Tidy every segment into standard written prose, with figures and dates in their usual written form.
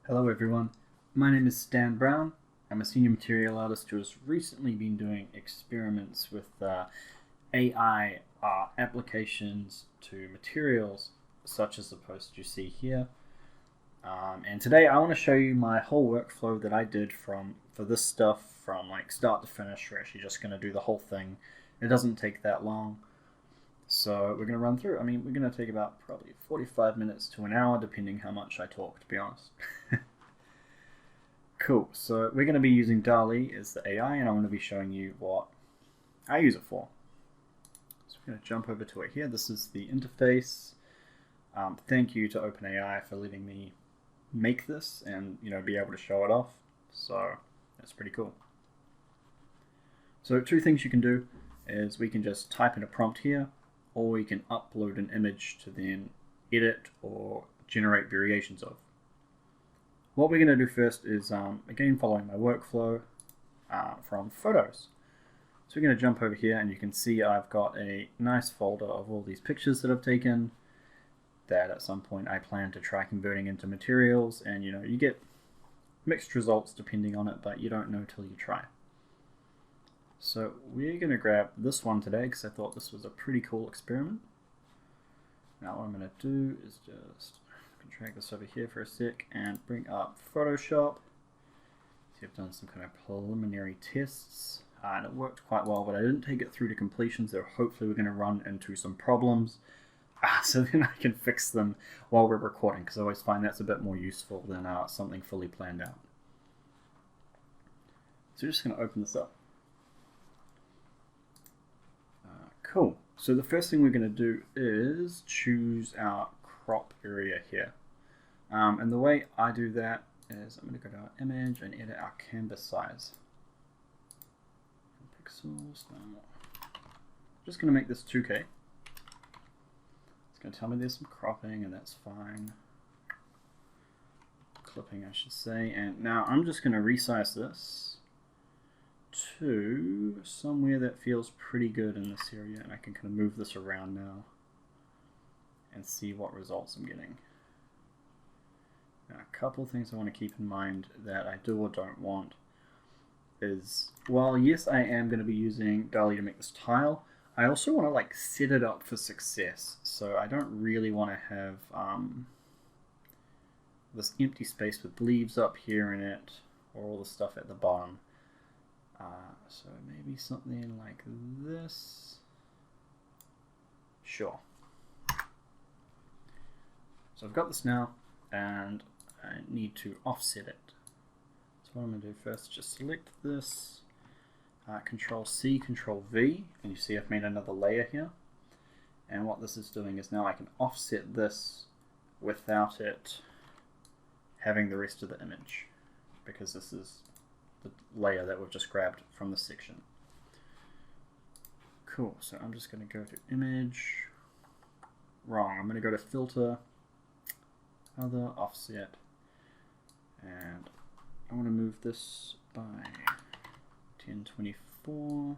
Hello everyone, my name is Stan Brown. I'm a senior material artist who has recently been doing experiments with AI applications to materials such as the post you see here. And today I want to show you my whole workflow that I did for this stuff from like start to finish. We're actually just going to do the whole thing. It doesn't take that long. So we're going to run through. I mean, we're going to take about probably 45 minutes to an hour, depending how much I talk, to be honest. Cool, so we're going to be using DALL-E as the AI, and I'm going to be showing you what I use it for. So we're going to jump over to it here. This is the interface. Thank you to OpenAI for letting me make this and be able to show it off. So that's pretty cool. So two things you can do is we can just type in a prompt here, or we can upload an image to then edit or generate variations of. What we're going to do first is, again, following my workflow from photos. So we're going to jump over here, and you can see I've got a nice folder of all these pictures that I've taken that at some point I plan to try converting into materials, and you get mixed results depending on it, but you don't know till you try. So we're going to grab this one today because I thought this was a pretty cool experiment. Now what I'm going to do is just drag this over here for a sec and bring up Photoshop. See, I've done some kind of preliminary tests and it worked quite well, but I didn't take it through to completion, so hopefully we're going to run into some problems so then I can fix them while we're recording, because I always find that's a bit more useful than something fully planned out. So we're just going to open this up. Cool. So the first thing we're going to do is choose our crop area here. And the way I do that is I'm going to go to our image and edit our canvas size. Pixels. Now, just going to make this 2K. It's going to tell me there's some cropping, and that's fine. Clipping, I should say. And now I'm just going to resize this to somewhere that feels pretty good in this area, and I can kind of move this around now and see what results I'm getting. Now, a couple of things I want to keep in mind that I do or don't want is, well, yes, I am going to be using DALL-E to make this tile. I also want to set it up for success. So I don't really want to have this empty space with leaves up here in it, or all the stuff at the bottom. So maybe something like this. Sure. So I've got this now, and I need to offset it. So what I'm going to do first is just select this, Control C, Control V, and you see I've made another layer here. And what this is doing is now I can offset this without it having the rest of the image, because this is the layer that we've just grabbed from the section. Cool, so I'm just going to go to Image, wrong, I'm going to go to Filter, Other, Offset, and I want to move this by 1024,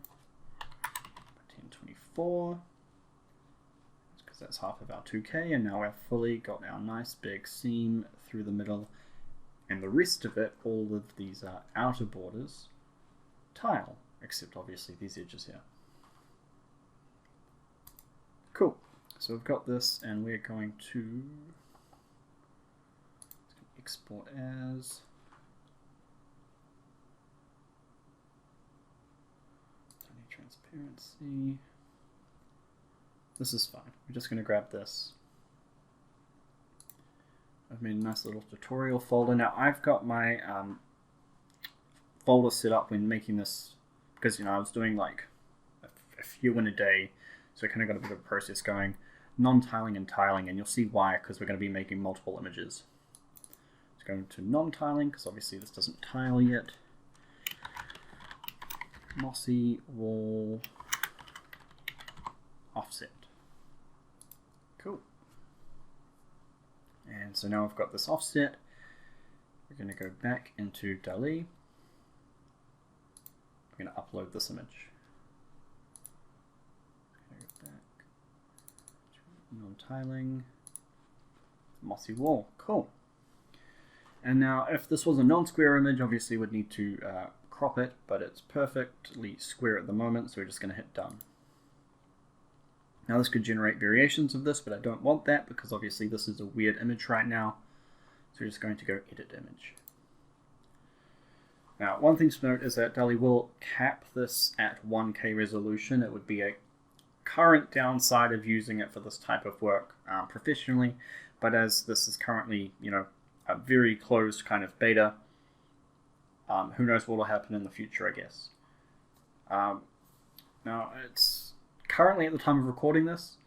because that's half of our 2K, and now we've fully got our nice big seam through the middle. And the rest of it, all of these outer borders, tile, except obviously these edges here. Cool. So we've got this, and we're going to export as tiny transparency. This is fine. We're just going to grab this. I've made a nice little tutorial folder. Now I've got my folder set up when making this, because I was doing like a few in a day, so I kind of got a bit of a process going. Non-tiling and tiling, and you'll see why, because we're going to be making multiple images. Let's go into non-tiling, because obviously this doesn't tile yet. Mossy wall offset. Cool. And so now I've got this offset. We're going to go back into DALL-E. We're going to upload this image. Go back. Non-tiling. Mossy wall. Cool. And now if this was a non-square image, obviously we'd need to crop it, but it's perfectly square at the moment, so we're just going to hit done. Now this could generate variations of this, but I don't want that because obviously this is a weird image right now. So we're just going to go edit image. Now one thing to note is that DALL-E will cap this at 1K resolution. It would be a current downside of using it for this type of work professionally, but as this is currently, a very closed kind of beta, who knows what will happen in the future, I guess. Now it's currently, at the time of recording this,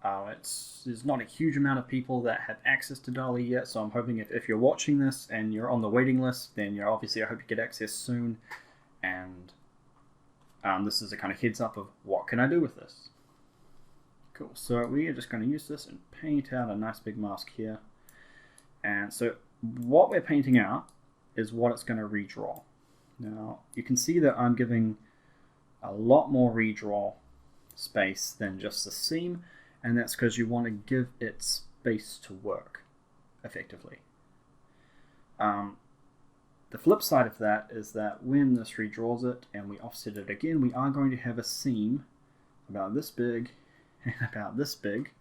there's not a huge amount of people that have access to DALL-E yet, so I'm hoping if you're watching this and you're on the waiting list, then obviously I hope you get access soon, and this is a kind of heads up of what can I do with this. Cool, so we are just going to use this and paint out a nice big mask here. And so what we're painting out is what it's going to redraw. Now you can see that I'm giving a lot more redraw space than just the seam, and that's because you want to give it space to work effectively. The flip side of that is that when this redraws it and we offset it again, we are going to have a seam about this big and about this big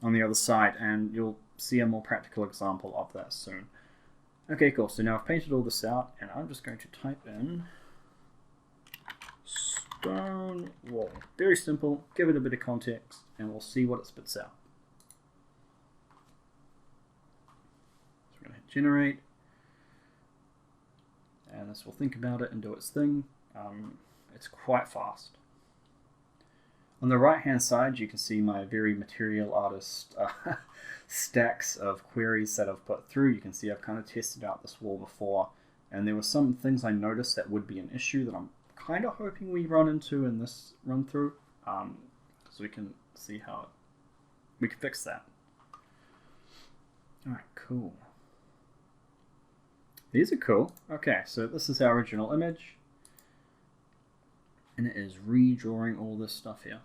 on the other side, and you'll see a more practical example of that soon. Okay, cool, so now I've painted all this out, and I'm just going to type in stone wall. Very simple, give it a bit of context, and we'll see what it spits out. So we're going to hit generate, and this will think about it and do its thing. It's quite fast. On the right hand side you can see my very material artist stacks of queries that I've put through. You can see I've kind of tested out this wall before, and there were some things I noticed that would be an issue that I'm kind of hoping we run into in this run through, so we can see how we can fix that. Alright, cool. These are cool. Okay, so this is our original image, and it is redrawing all this stuff here.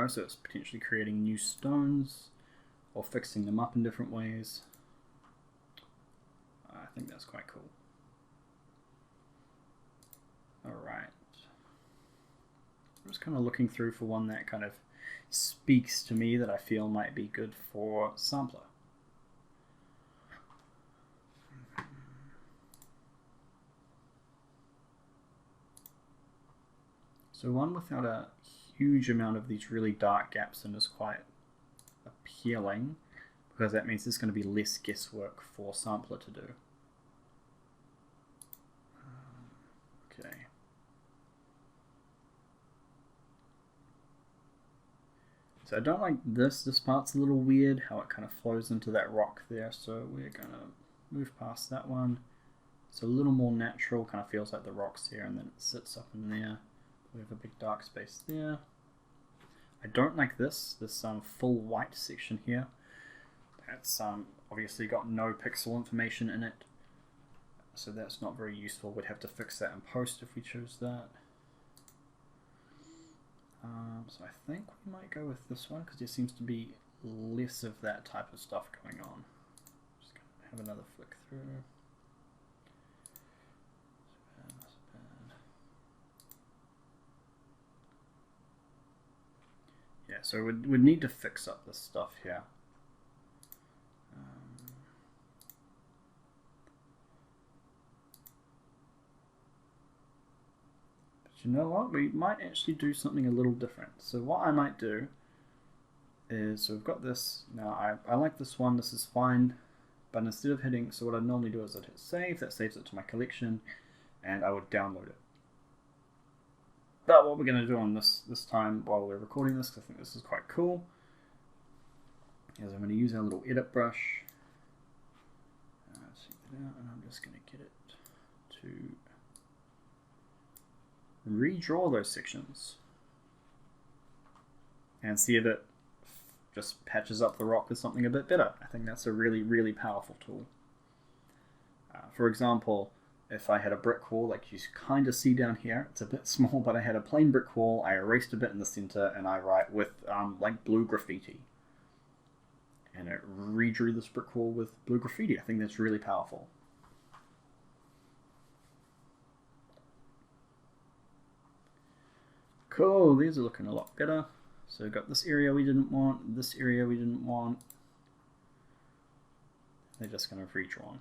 So it's potentially creating new stones or fixing them up in different ways. I think that's quite cool. Alright. I'm just kind of looking through for one that kind of speaks to me that I feel might be good for sampler. So one without a huge amount of these really dark gaps in is quite appealing, because that means there's going to be less guesswork for sampler to do. Okay. So I don't like this. This part's a little weird, how it kind of flows into that rock there. So we're going to move past that one. It's a little more natural, kind of feels like the rock's here and then it sits up in there. We have a big dark space there. I don't like this full white section here. That's obviously got no pixel information in it, so that's not very useful. We'd have to fix that in post if we chose that. So I think we might go with this one because there seems to be less of that type of stuff going on. Just gonna have another flick through. Yeah, so we'd need to fix up this stuff here. But you know what? We might actually do something a little different. So what I might do is, so we've got this. Now I like this one. This is fine. But instead of hitting, so what I normally do is I'd hit save. That saves it to my collection, and I would download it. But what we're going to do on this time while we're recording this, because I think this is quite cool, is I'm going to use our little edit brush. Check that out, and I'm just going to get it to redraw those sections and see if it just patches up the rock with something a bit better. I think that's a really, really powerful tool. For example, if I had a brick wall like you kind of see down here, it's a bit small, but I had a plain brick wall, I erased a bit in the center, and I write with like blue graffiti. and it redrew this brick wall with blue graffiti. I think that's really powerful. Cool, these are looking a lot better. So we've got this area we didn't want, this area we didn't want. They're just kind of redrawn.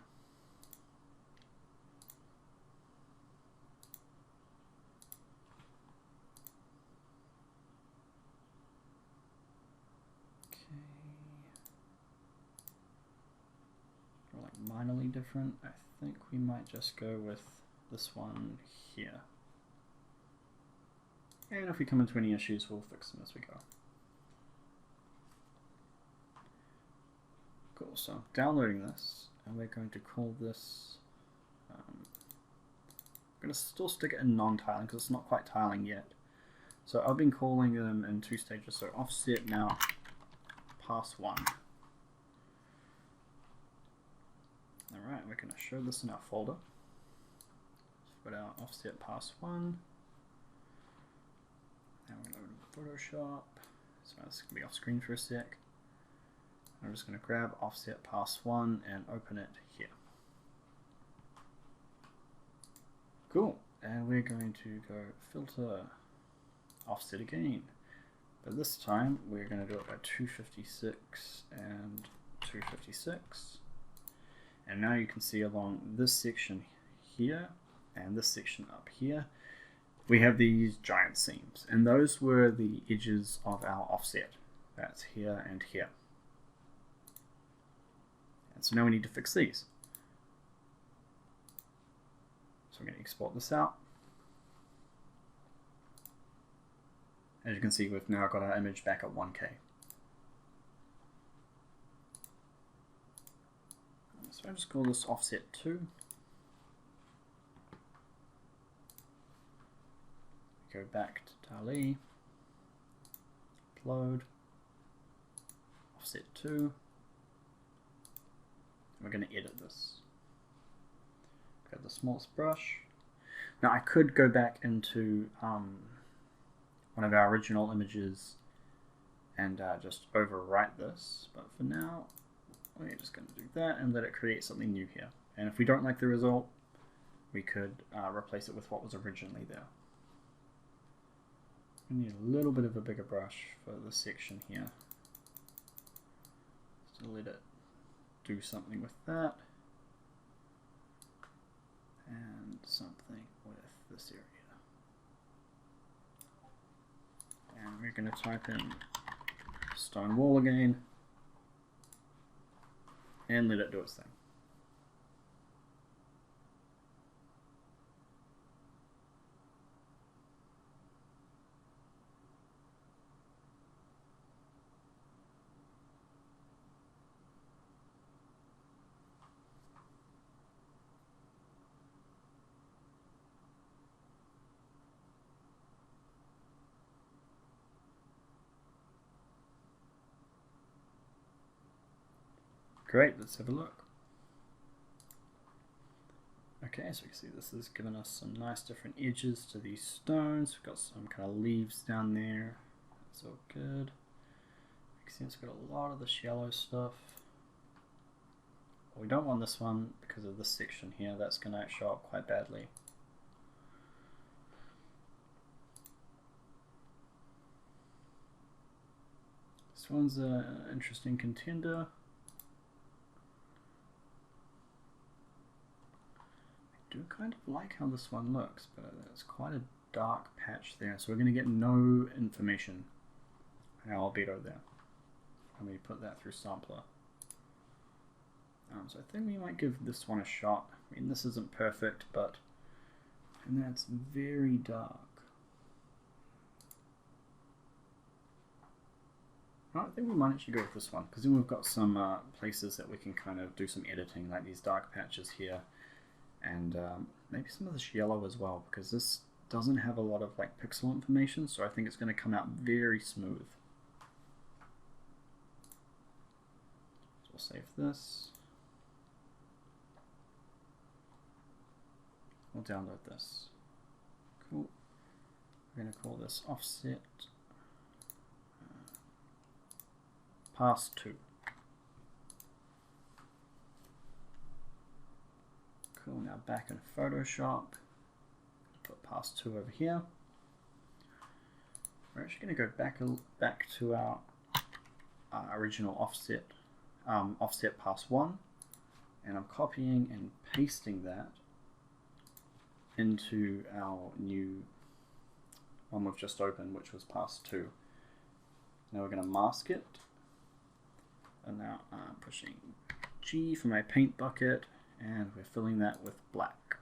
Minorly different. I think we might just go with this one here. And if we come into any issues, we'll fix them as we go. Cool, so I'm downloading this, and we're going to call this, I'm going to still stick it in non-tiling because it's not quite tiling yet. So I've been calling them in 2 stages, so offset now, pass 1. Alright, we're going to show this in our folder. Let's put our offset pass 1. Now we're going to open Photoshop. So it's going to be off screen for a sec. I'm just going to grab offset pass 1 and open it here. Cool. And we're going to go filter offset again. But this time we're going to do it by 256 and 256. And now you can see along this section here and this section up here, we have these giant seams. And those were the edges of our offset. That's here and here. And so now we need to fix these. So we're going to export this out. As you can see, we've now got our image back at 1K. So I'll just call this offset 2. Go back to DALL-E, upload, offset 2. And we're going to edit this. Grab the smallest brush. Now I could go back into one of our original images and just overwrite this, but for now we're just going to do that and let it create something new here. And if we don't like the result, we could replace it with what was originally there. We need a little bit of a bigger brush for this section here. Just to let it do something with that. And something with this area. And we're going to type in stone wall again. And let it do its thing. Great, let's have a look. Okay, so you can see this has given us some nice different edges to these stones. We've got some kind of leaves down there. That's all good. You can see it's got a lot of the shallow stuff. We don't want this one because of this section here. That's going to show up quite badly. This one's an interesting contender. I do kind of like how this one looks, but it's quite a dark patch there, so we're going to get no information on our albedo there. Let me put that through sampler. So I think we might give this one a shot. I mean, this isn't perfect, but and that's very dark. I think we might actually go with this one, because then we've got some places that we can kind of do some editing, like these dark patches here. And maybe some of this yellow as well, because this doesn't have a lot of like pixel information, so I think it's going to come out very smooth. So we'll save this. We'll download this. Cool. We're going to call this offset pass 2. Cool, now back in Photoshop, put pass 2 over here. We're actually going to go back to our original offset, offset pass 1, and I'm copying and pasting that into our new one we've just opened, which was pass 2. Now we're going to mask it, and now I'm pushing G for my paint bucket, and we're filling that with black.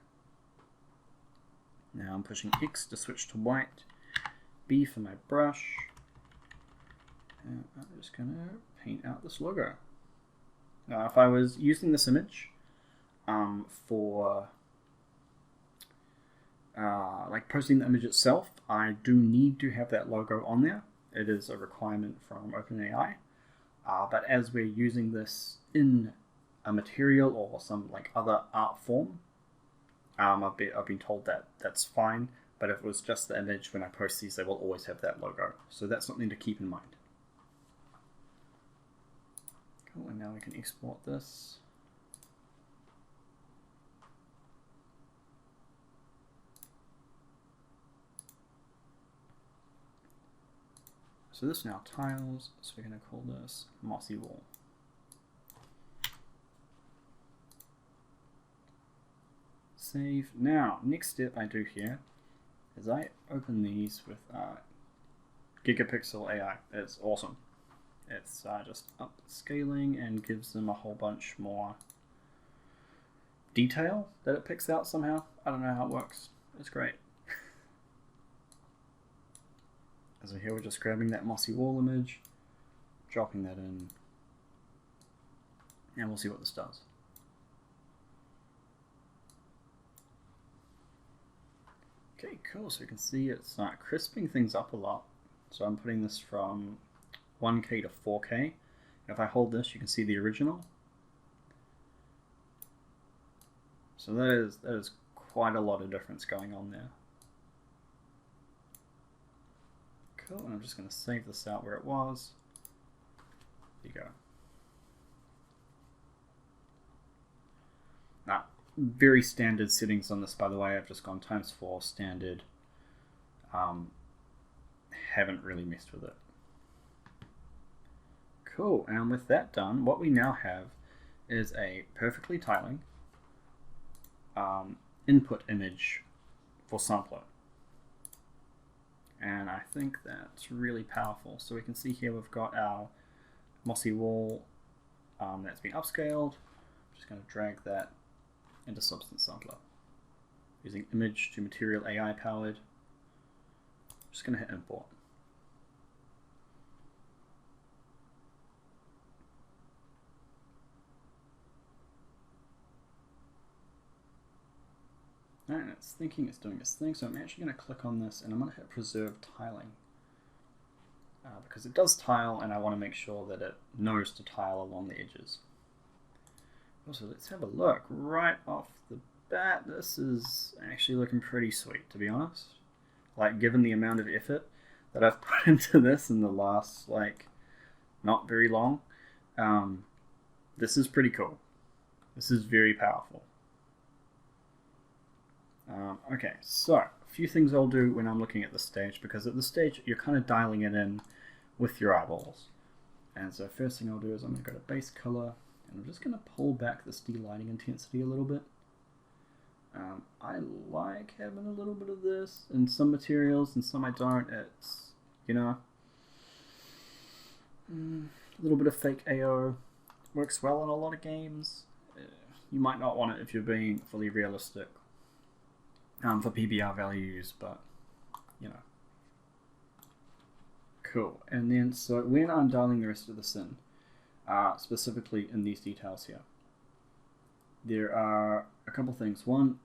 Now I'm pushing X to switch to white, B for my brush, and I'm just going to paint out this logo. Now if I was using this image for like posting the image itself, I do need to have that logo on there. It is a requirement from OpenAI. But as we're using this in a material or some like other art form, I've been told that that's fine. But if it was just the image, when I post these, they will always have that logo. So that's something to keep in mind. Cool, and now we can export this. So this now tiles, so we're going to call this mossy wall. Save. Now, next step I do here is I open these with Gigapixel AI. It's awesome. It's just upscaling and gives them a whole bunch more detail that it picks out somehow. I don't know how it works. It's great. So here we're just grabbing that mossy wall image, dropping that in, and we'll see what this does. Okay, cool. So you can see it's crisping things up a lot. So I'm putting this from 1K to 4K. If I hold this, you can see the original. So that is quite a lot of difference going on there. Cool, and I'm just going to save this out where it was. There you go. Now, very standard settings on this, by the way. I've just gone ×4 standard. Haven't really messed with it. Cool, and with that done, what we now have is a perfectly tiling input image for sampler. And I think that's really powerful. So we can see here we've got our mossy wall that's been upscaled. I'm just going to drag that into Substance Sampler. Using image to material AI powered. I'm just going to hit import. And it's thinking it's doing its thing, so I'm actually going to click on this and I'm going to hit preserve tiling. Because it does tile and I want to make sure that it knows to tile along the edges. Also, let's have a look. Right off the bat, this is actually looking pretty sweet, to be honest. Like, given the amount of effort that I've put into this in the last, like, not very long, this is pretty cool. This is very powerful. Okay, so a few things I'll do when I'm looking at this stage, because at this stage you're kind of dialing it in with your eyeballs. And so first thing I'll do is I'm going to go to base color, and I'm just going to pull back this delighting intensity a little bit. I like having a little bit of this in some materials, and some I don't. It's, you know, a little bit of fake AO works well in a lot of games. You might not want it if you're being fully realistic. For PBR values, but you know. Cool. And then so when I'm dialing the rest of this in, specifically in these details here, there are a couple things. One,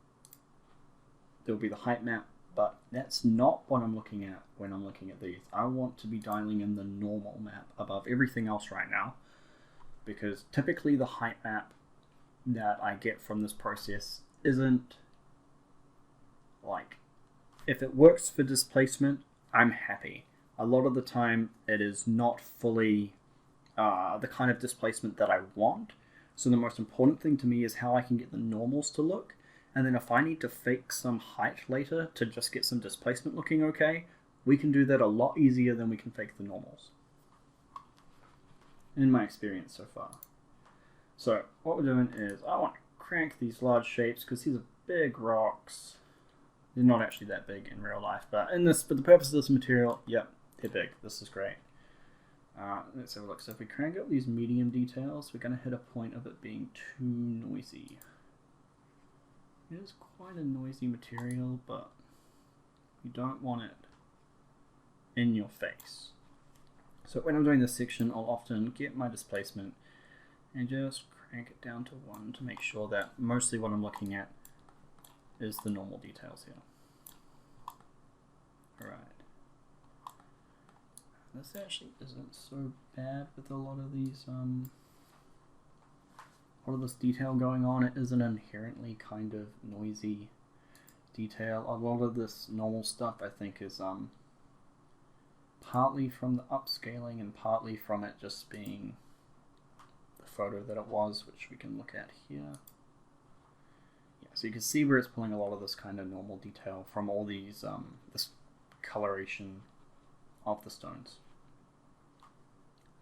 there'll be the height map, but that's not what I'm looking at when I'm looking at these. I want to be dialing in the normal map above everything else right now, because typically the height map that I get from this process isn't like, if it works for displacement, I'm happy. A lot of the time it is not fully the kind of displacement that I want. So the most important thing to me is how I can get the normals to look. And then if I need to fake some height later to just get some displacement looking okay, we can do that a lot easier than we can fake the normals, in my experience so far. So what we're doing is I want to crank these large shapes because these are big rocks. They're not actually that big in real life, but for the purpose of this material, yep, they're big. This is great. Let's have a look. So if we crank up these medium details, we're going to hit a point of it being too noisy. It is quite a noisy material, but you don't want it in your face. So when I'm doing this section, I'll often get my displacement and just crank it down to 1 to make sure that mostly what I'm looking at is the normal details here. Alright. This actually isn't so bad with a lot of these, all of this detail going on. It is an inherently kind of noisy detail. A lot of this normal stuff I think is partly from the upscaling and partly from it just being the photo that it was, which we can look at here. Yeah, so you can see where it's pulling a lot of this kind of normal detail from all these, this coloration of the stones.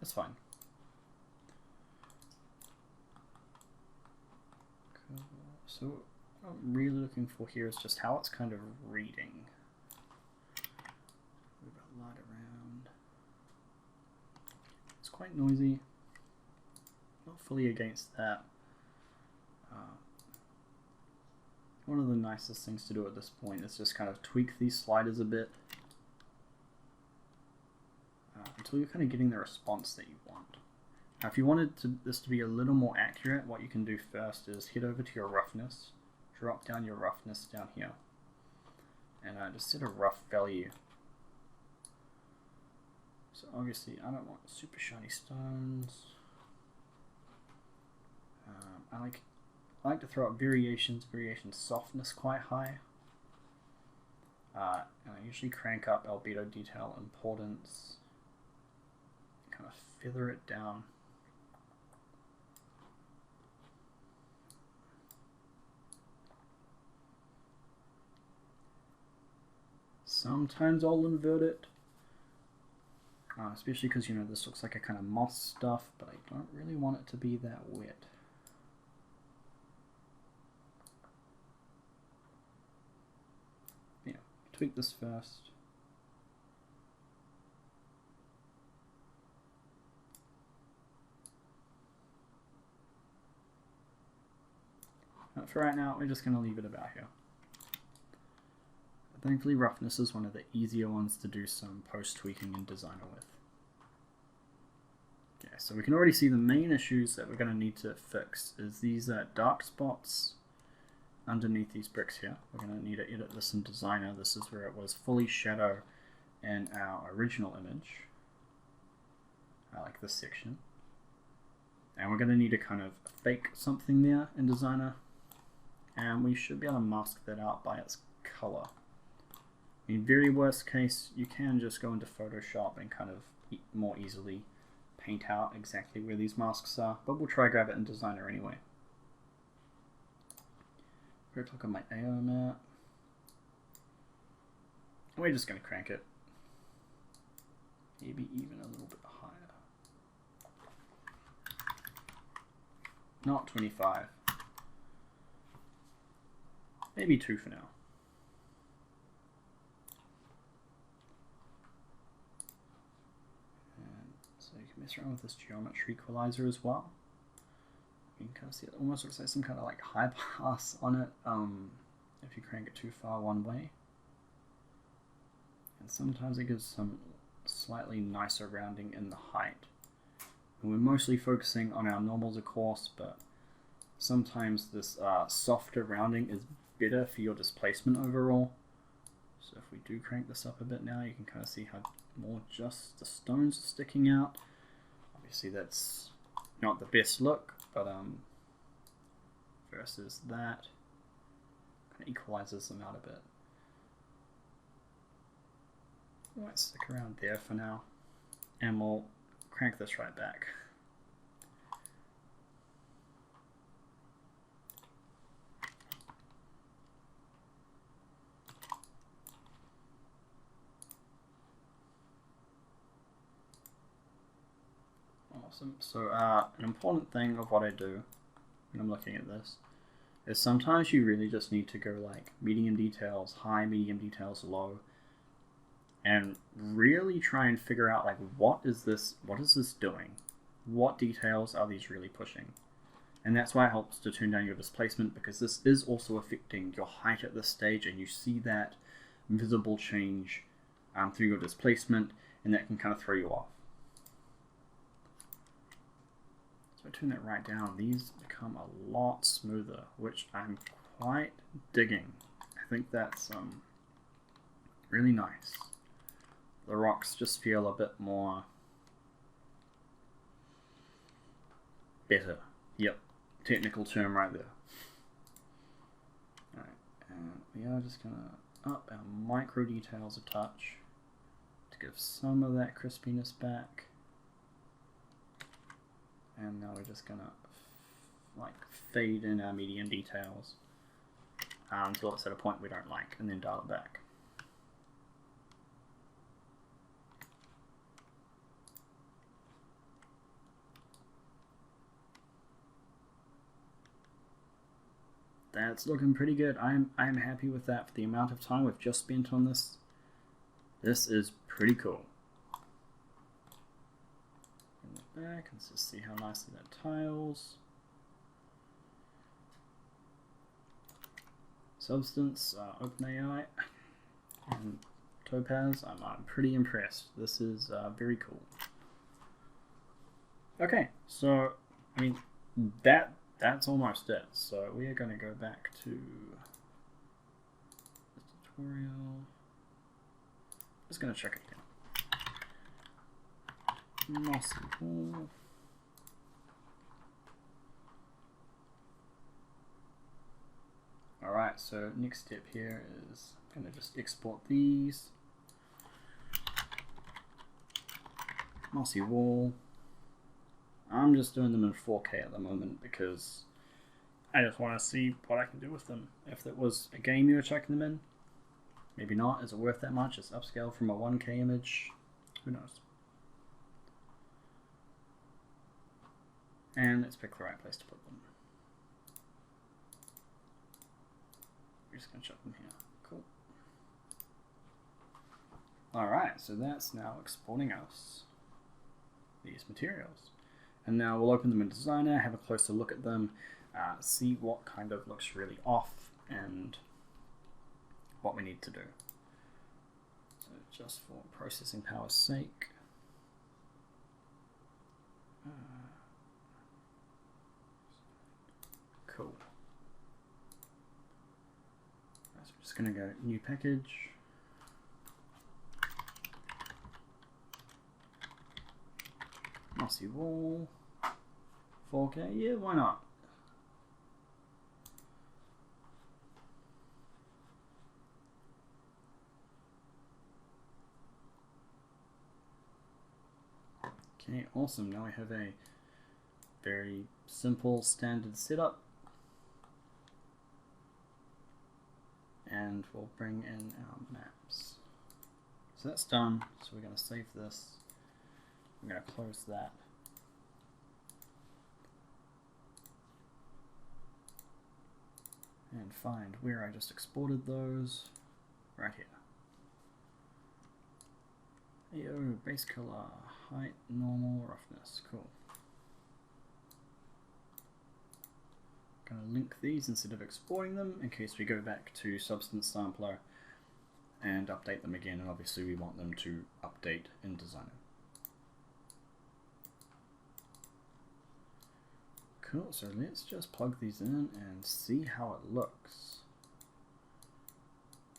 That's fine. Cool. So what I'm really looking for here is just how it's kind of reading. Move a light around. It's quite noisy. Not fully against that. One of the nicest things to do at this point is just kind of tweak these sliders a bit until you're kind of getting the response that you want. Now, if you wanted this to be a little more accurate, what you can do first is head over to your roughness, drop down your roughness down here, and just set a rough value. So obviously I don't want super shiny stones. I like to throw up variation softness quite high. And I usually crank up albedo detail importance, kind of feather it down. Sometimes I'll invert it, especially because, you know, this looks like a kind of moss stuff, but I don't really want it to be that wet. Yeah, tweak this first. For right now, we're just going to leave it about here. Thankfully, roughness is one of the easier ones to do some post-tweaking in Designer with. Okay, so we can already see the main issues that we're going to need to fix is these dark spots underneath these bricks here. We're going to need to edit this in Designer. This is where it was fully shadow in our original image. I like this section. And we're going to need to kind of fake something there in Designer. And we should be able to mask that out by its color. In very worst case, you can just go into Photoshop and kind of more easily paint out exactly where these masks are, but we'll try grab it in Designer anyway. We're going to click on my AO map. We're just going to crank it. Maybe even a little bit higher. Not 25. Maybe 2 for now. And so you can mess around with this geometry equalizer as well. You can kind of see it almost looks like some kind of like high pass on it if you crank it too far one way. And sometimes it gives some slightly nicer rounding in the height. And we're mostly focusing on our normals, of course, but sometimes this softer rounding is better for your displacement overall. So if we do crank this up a bit now, you can kind of see how more just the stones are sticking out. Obviously that's not the best look, but versus that, kind of equalizes them out a bit. I might stick around there for now, and we'll crank this right back. awesome. So an important thing of what I do when I'm looking at this is sometimes you really just need to go like medium details, high, medium details, low, and really try and figure out like what is this doing? What details are these really pushing? And that's why it helps to turn down your displacement, because this is also affecting your height at this stage, and you see that visible change through your displacement, and that can kind of throw you off. So I turn that right down, these become a lot smoother, which I'm quite digging. I think that's really nice. The rocks just feel a bit more better. Yep, technical term right there. Alright, and we are just going to up our micro details a touch to give some of that crispiness back. And now we're just going to like fade in our medium details until it's at a point we don't like, and then dial it back. That's looking pretty good. I'm happy with that for the amount of time we've just spent on this. This is pretty cool. In the back, let's just see how nicely that tiles. Substance, OpenAI, and Topaz. I'm pretty impressed. This is very cool. Okay, so I mean that's almost it. So we are going to go back to the tutorial. Just going to check it again. Mossy wall. Alright, so next step here is I'm going to just export these. Mossy wall. I'm just doing them in 4K at the moment because I just want to see what I can do with them. If it was a game you were checking them in, maybe not. Is it worth that much? It's upscale from a 1K image. Who knows? And let's pick the right place to put them. We're just going to chuck them here. Cool. Alright, so that's now exporting us these materials. And now we'll open them in Designer, have a closer look at them, see what kind of looks really off and what we need to do. So just for processing power's sake, cool. Right, so we're just going to go new package. Mossy wall, 4K, yeah, why not? Okay, awesome. Now we have a very simple standard setup. And we'll bring in our maps. So that's done. So we're going to save this. I'm going to close that. And find where I just exported those. Right here. AO, base color, height, normal, roughness. Cool. Going to link these instead of exporting them in case we go back to Substance Sampler and update them again. And obviously we want them to update in Designer. Cool, so let's just plug these in and see how it looks.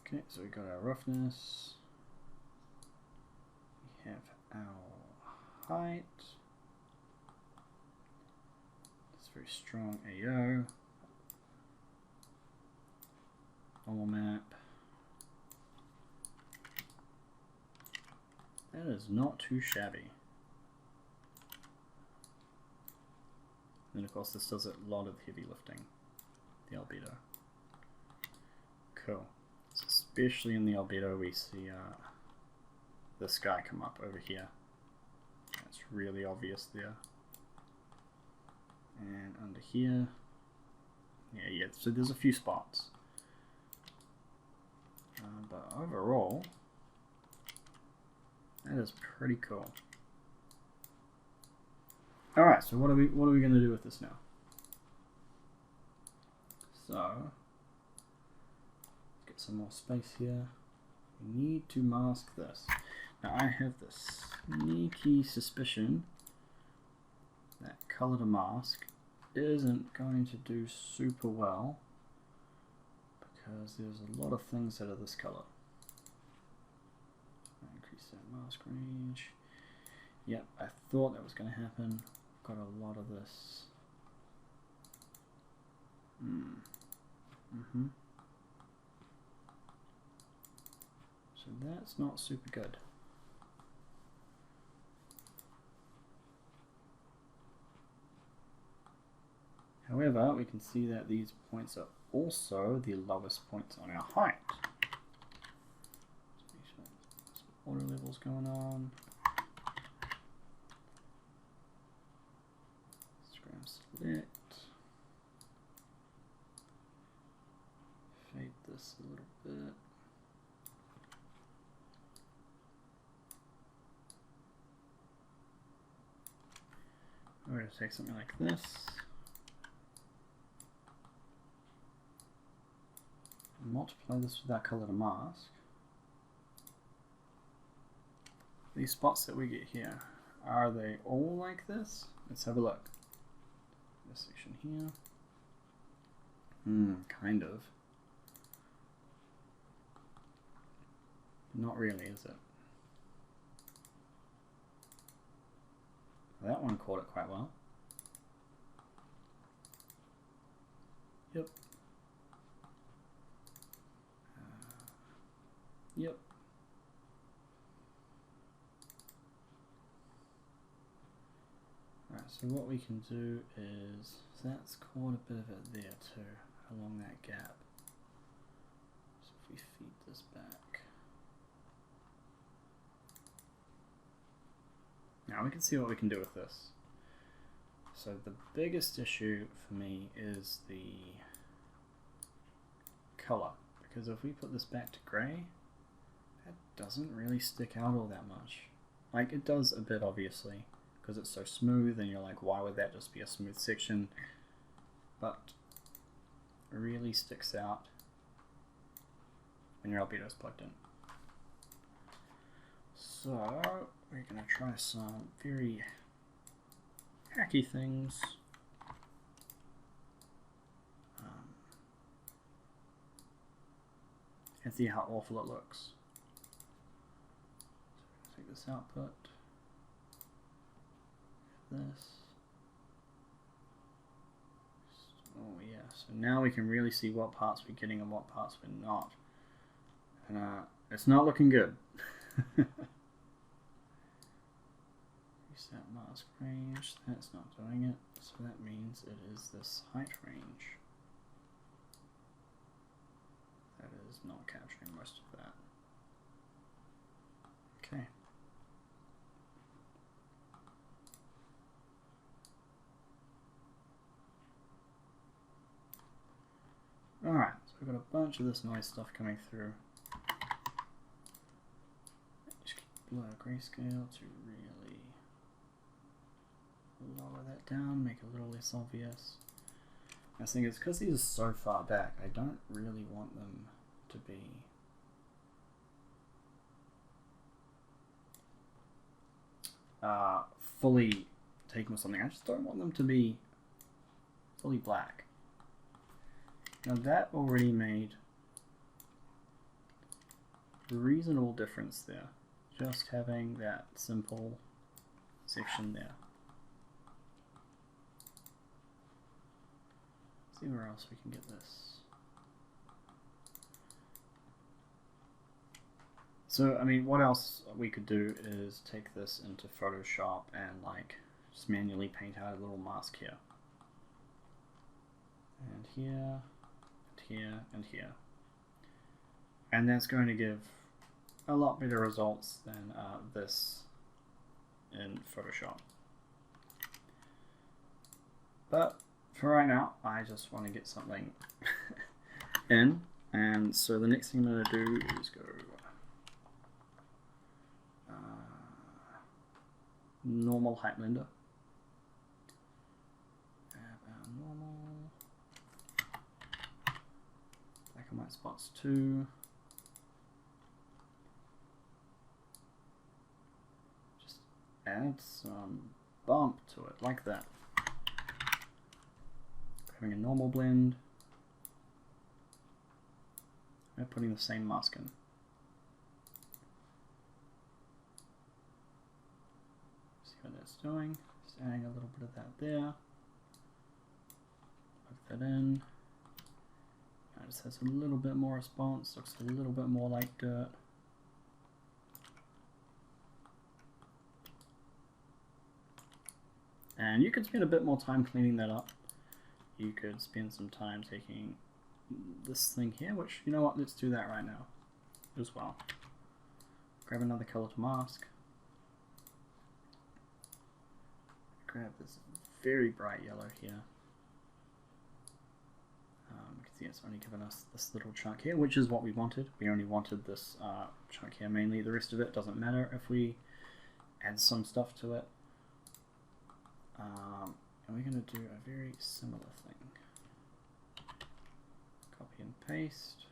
Okay, so we got our roughness. We have our height. It's very strong AO. Normal map. That is not too shabby. And of course this does a lot of heavy lifting, the albedo. Cool. So especially in the albedo we see this guy come up over here. It's really obvious there. And under here, yeah, so there's a few spots. But overall, that is pretty cool. All right, so what are we going to do with this now? So, get some more space here. We need to mask this. Now I have this sneaky suspicion that color to mask isn't going to do super well because there's a lot of things that are this color. Increase that mask range. Yep, I thought that was going to happen. Got a lot of this. So that's not super good. However, we can see that these points are also the lowest points on our height. Some water levels going on. Select. Fade this a little bit. We're going to take something like this. Multiply this with our color to mask. These spots that we get here, are they all like this? Let's have a look. This section here. Kind of. Not really, is it? That one caught it quite well. Yep. Yep. Alright, so what we can do is, that's caught a bit of it there too, along that gap. So if we feed this back. Now we can see what we can do with this. So the biggest issue for me is the color, because if we put this back to grey, that doesn't really stick out all that much. Like, it does a bit obviously, because it's so smooth and you're like, why would that just be a smooth section? But it really sticks out when your albedo is plugged in. So we're going to try some very hacky things. And see how awful it looks. So take this output. This. Oh yeah, so now we can really see what parts we're getting and what parts we're not. And it's not looking good. Use that mask range, that's not doing it, so that means it is this height range. That is not capturing most of that. Okay. Alright, so we've got a bunch of this nice stuff coming through. Just blow grayscale to really lower that down, make it a little less obvious. I think it's because these are so far back, I don't really want them to be fully taken with something. I just don't want them to be fully black. Now that already made a reasonable difference there, just having that simple section there. Let's see where else we can get this. So, I mean, what else we could do is take this into Photoshop and like just manually paint out a little mask here. And here. Here and here, and that's going to give a lot better results than this in Photoshop. But for right now, I just want to get something in. And so the next thing I'm going to do is go normal height blender. Normal black and white spots 2. Just add some bump to it like that. Having a normal blend. We're putting the same mask in. See what that's doing. Just adding a little bit of that there. Plug that in. It just has a little bit more response. Looks a little bit more like dirt. And you could spend a bit more time cleaning that up. You could spend some time taking this thing here, which, you know what, let's do that right now as well. Grab another color to mask. Grab this very bright yellow here. You can see it's only given us this little chunk here, which is what we wanted. We only wanted this chunk here mainly. The rest of it doesn't matter if we add some stuff to it. And we're going to do a very similar thing. Copy and paste.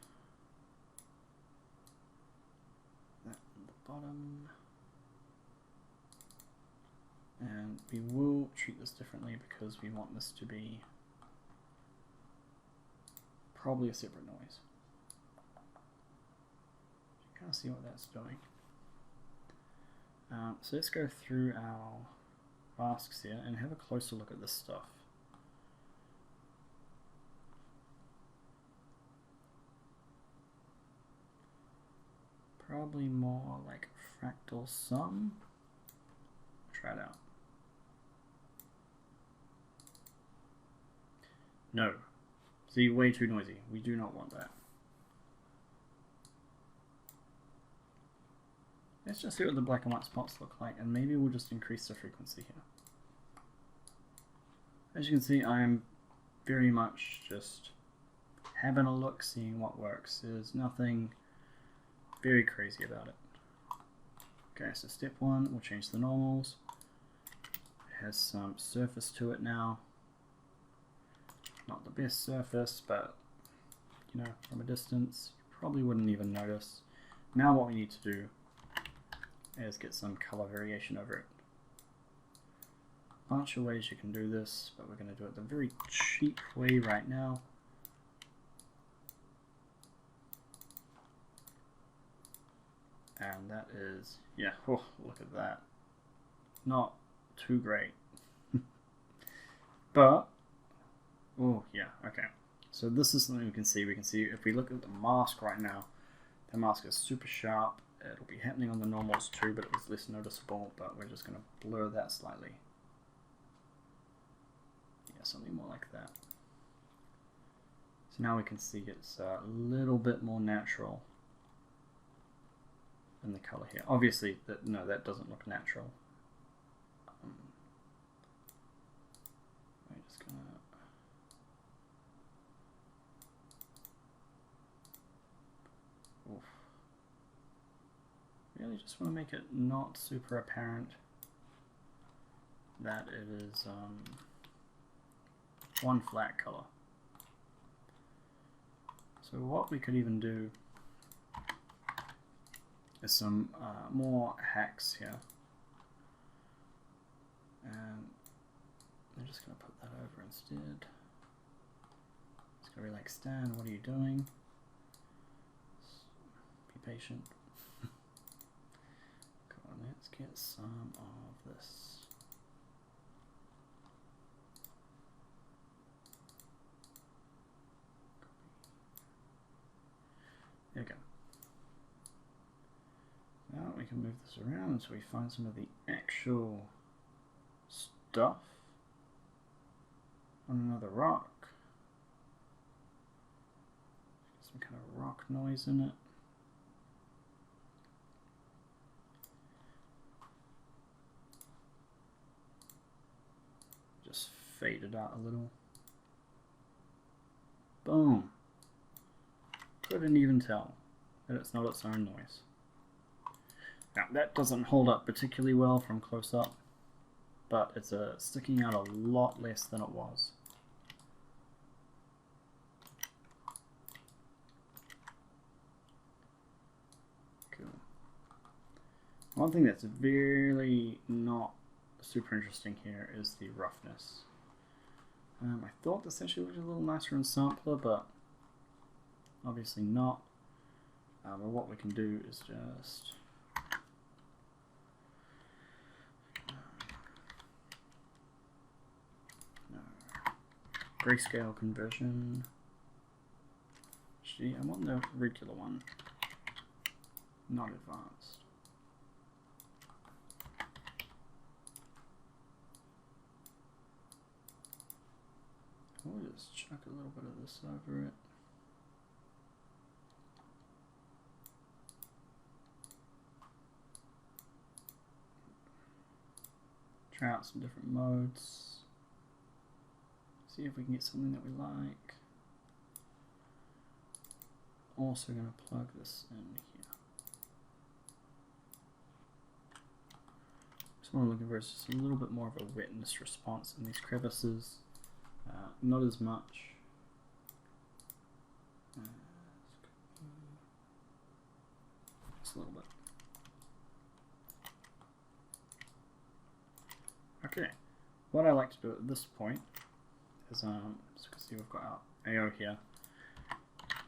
That on the bottom. And we will treat this differently because we want this to be probably a separate noise. You can't see what that's doing. So let's go through our masks here and have a closer look at this stuff. Probably more like fractal sum. Try it out. No. See, way too noisy. We do not want that. Let's just see what the black and white spots look like, and maybe we'll just increase the frequency here. As you can see, I'm very much just having a look, seeing what works. There's nothing very crazy about it. Okay, so step 1, we'll change the normals. It has some surface to it now. Not the best surface, but you know, from a distance, you probably wouldn't even notice. Now what we need to do is get some color variation over it. Bunch of ways you can do this, but we're going to do it the very cheap way right now. And that is, yeah, oh, look at that. Not too great. But, oh yeah, okay. So this is something we can see. We can see if we look at the mask right now, the mask is super sharp. It'll be happening on the normals too, but it was less noticeable, but we're just going to blur that slightly. Yeah, something more like that. So now we can see it's a little bit more natural in the color here. Obviously, no, that doesn't look natural. We're just going to... Really just want to make it not super apparent that it is one flat color. So what we could even do is some more hacks here, and I'm just going to put that over instead. It's going to be like, Stan, what are you doing? Be patient. Let's get some of this. There we go. Now we can move this around until we find some of the actual stuff on another rock. Some kind of rock noise in it. fade it out a little. Boom. Couldn't even tell that it's not its own noise. Now that doesn't hold up particularly well from close up, but it's sticking out a lot less than it was. Cool. One thing that's really not super interesting here is the roughness. I thought this actually looked a little nicer in Sampler, but obviously not. But what we can do is just grayscale conversion. Actually, I want the regular one, not advanced. I'll just chuck a little bit of this over it. Try out some different modes. See if we can get something that we like. Also going to plug this in here. So what I'm looking for is just a little bit more of a wetness response in these crevices. Not as much. Just a little bit. Okay, what I like to do at this point is, so you can see we've got our AO here. I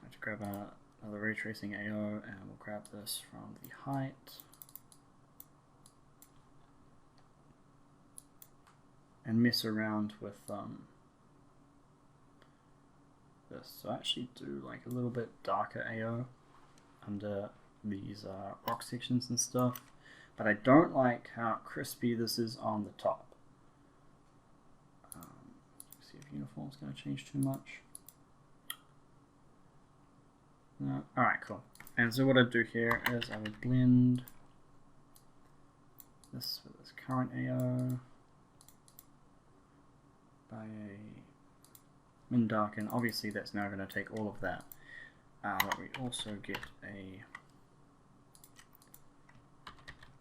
have to grab another ray tracing AO, and we'll grab this from the height. And mess around with this. So I actually do like a little bit darker AO under these rock sections and stuff, but I don't like how crispy this is on the top. See if uniform's going to change too much. No. Alright, cool. And so what I do here is I would blend this with this current AO by a min darken. Obviously that's now going to take all of that, but we also get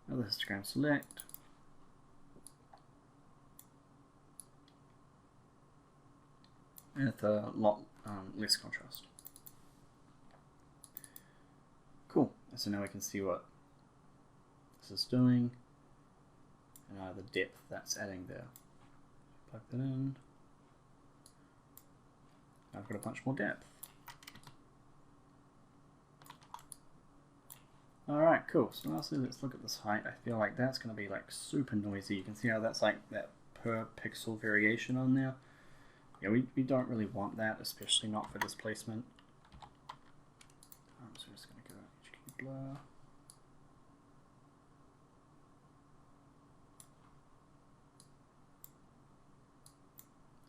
another histogram select, and with a lot less contrast. Cool. So now we can see what this is doing and the depth that's adding there. Plug that in. I've got a bunch more depth. Alright, cool. So lastly, let's look at this height. I feel like that's going to be like super noisy. You can see how that's like that per pixel variation on there. Yeah, we don't really want that, especially not for displacement. So we're just going to go HQ blur.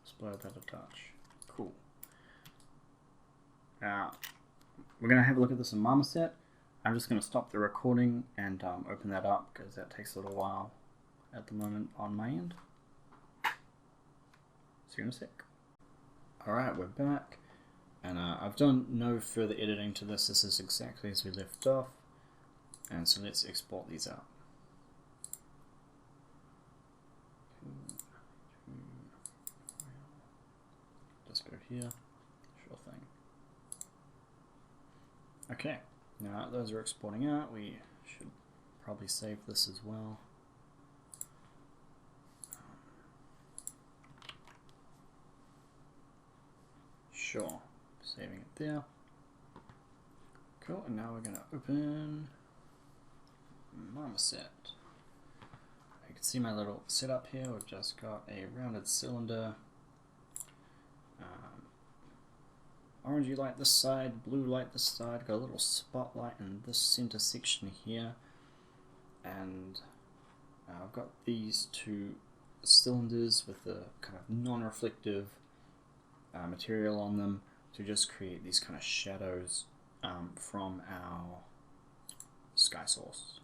Just blur that a touch. Cool. Now, we're going to have a look at this in Marmoset. I'm just going to stop the recording and open that up because that takes a little while at the moment on my end. See you in a sec. Alright, we're back. And I've done no further editing to this. This is exactly as we left off. And so let's export these out. Just go here. Sure thing. Okay, now those are exporting out. We should probably save this as well. Sure, saving it there. Cool, and now we're going to open Marmoset. You can see my little setup here. We've just got a rounded cylinder. Orangey light this side, blue light this side, got a little spotlight in this center section here, and I've got these two cylinders with the kind of non-reflective material on them to just create these kind of shadows from our sky source,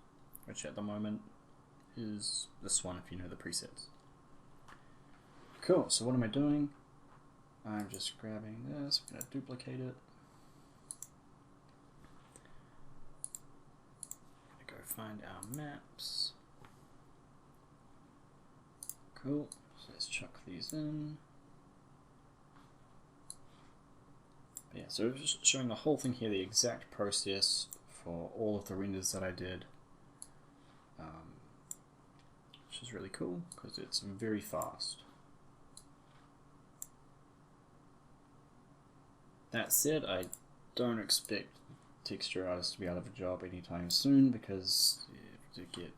which at the moment is this one if you know the presets. Cool, so what am I doing? I'm just grabbing this, I'm going to duplicate it. Go find our maps. Cool, so let's chuck these in. But yeah, so it's just showing the whole thing here, the exact process for all of the renders that I did. Which is really cool because it's very fast. That said, I don't expect texture artists to be out of a job anytime soon, because you have to get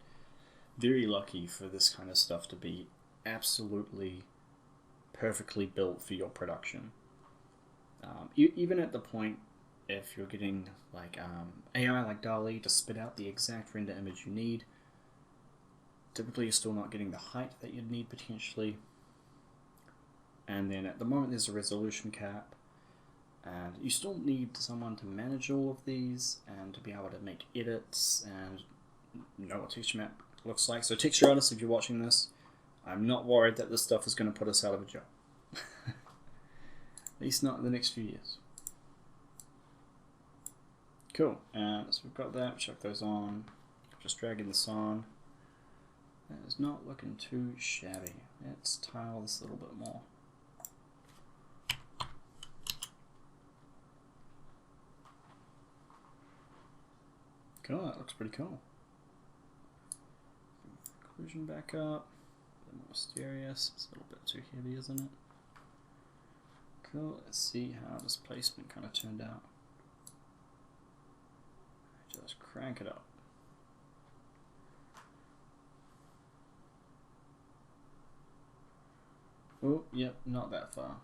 very lucky for this kind of stuff to be absolutely perfectly built for your production. Even at the point, if you're getting like AI like DALL-E to spit out the exact render image you need, typically you're still not getting the height that you'd need potentially. And then at the moment there's a resolution cap, and you still need someone to manage all of these and to be able to make edits and know what texture map looks like. So texture artists, if you're watching this, I'm not worried that this stuff is going to put us out of a job. At least not in the next few years. Cool, so we've got that, chuck those on, just dragging this on. That is not looking too shabby. Let's tile this a little bit more. Cool, that looks pretty cool. Occlusion back up, a bit more mysterious, it's a little bit too heavy, isn't it? Cool, let's see how this placement kind of turned out. Just crank it up. Oh, yep, not that far.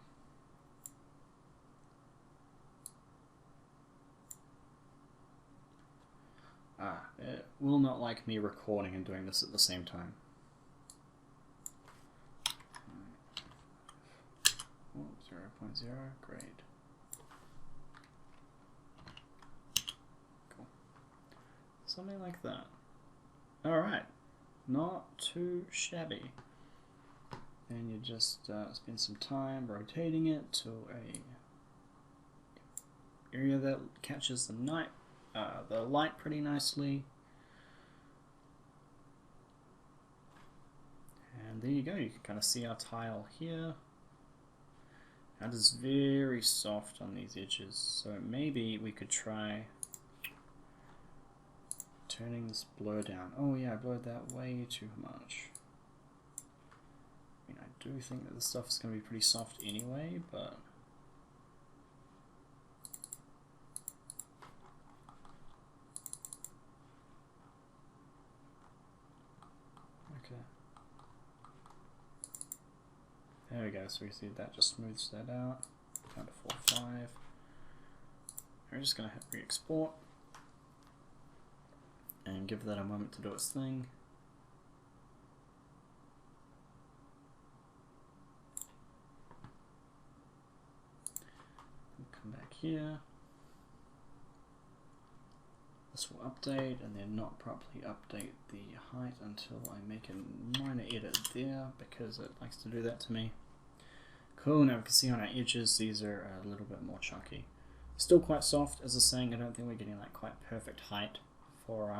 It will not like me recording and doing this at the same time. Oh, 0.0, great. Cool. Something like that. Alright, not too shabby. And you just spend some time rotating it to a area that catches the light pretty nicely. And there you go, you can kind of see our tile here. That is very soft on these edges, so maybe we could try turning this blur down. Oh yeah, I blurred that way too much. I mean, I do think that this stuff is going to be pretty soft anyway, but okay. There we go, so we see that just smooths that out. Down to 4.5. We're just going to hit re-export and give that a moment to do its thing. Come back here. This will update and then not properly update the height until I make a minor edit there, because it likes to do that to me. Cool, now we can see on our edges these are a little bit more chunky. Still quite soft, as I was saying. I don't think we're getting like quite perfect height for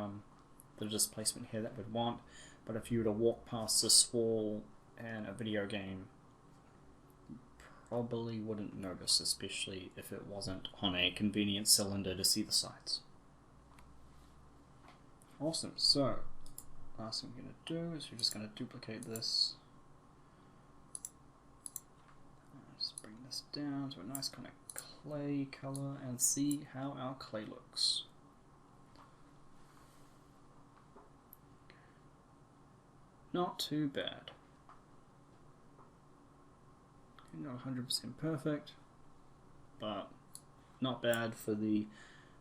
the displacement here that we'd want, but if you were to walk past this wall in a video game, you probably wouldn't notice, especially if it wasn't on a convenient cylinder to see the sides. Awesome, so last thing we're going to do is we're just going to duplicate this. Just bring this down to a nice kind of clay color and see how our clay looks. Not too bad. Not 100% perfect, but not bad for the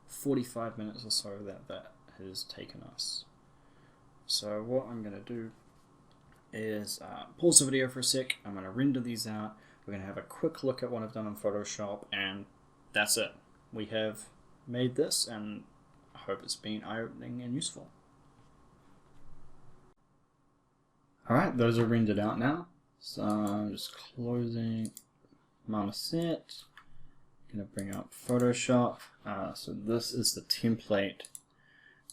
45 minutes or so that has taken us. So what I'm going to do is pause the video for a sec. I'm going to render these out. We're going to have a quick look at what I've done in Photoshop, and that's it. We have made this, and I hope it's been eye-opening and useful. Alright, those are rendered out now. So I'm just closing Marmoset. Gonna bring up Photoshop. So this is the template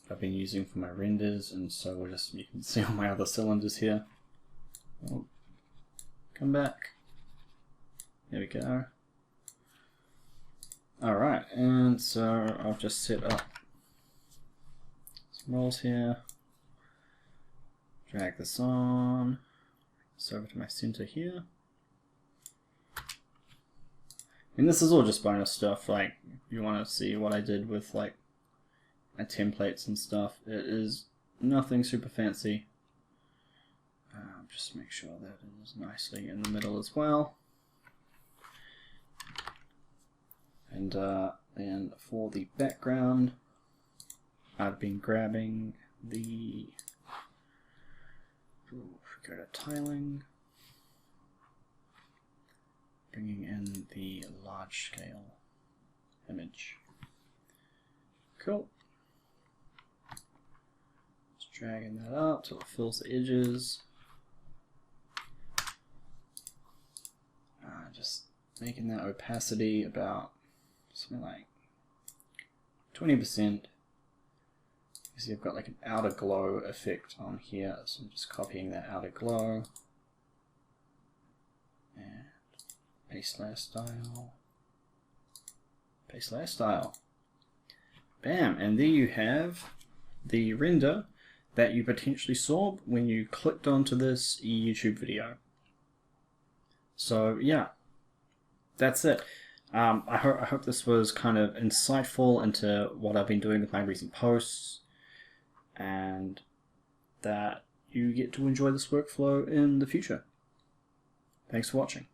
I've been using for my renders, and so we'll just, you can see all my other cylinders here. Oh, come back. There we go. Alright, and so I've just set up some rolls here. Drag this on. So over to my center here. And this is all just bonus stuff, like if you want to see what I did with like my templates and stuff. It is nothing super fancy. Just make sure that it is nicely in the middle as well. And then for the background, I've been grabbing the, go to tiling, bringing in the large scale image. Cool. Just dragging that up till it fills the edges. Just making that opacity about something like 20%. You see I've got like an outer glow effect on here, so I'm just copying that outer glow. And paste layer style. Paste layer style. Bam! And there you have the render that you potentially saw when you clicked onto this YouTube video. So yeah, that's it. I hope this was kind of insightful into what I've been doing with my recent posts, and that you get to enjoy this workflow in the future. Thanks for watching.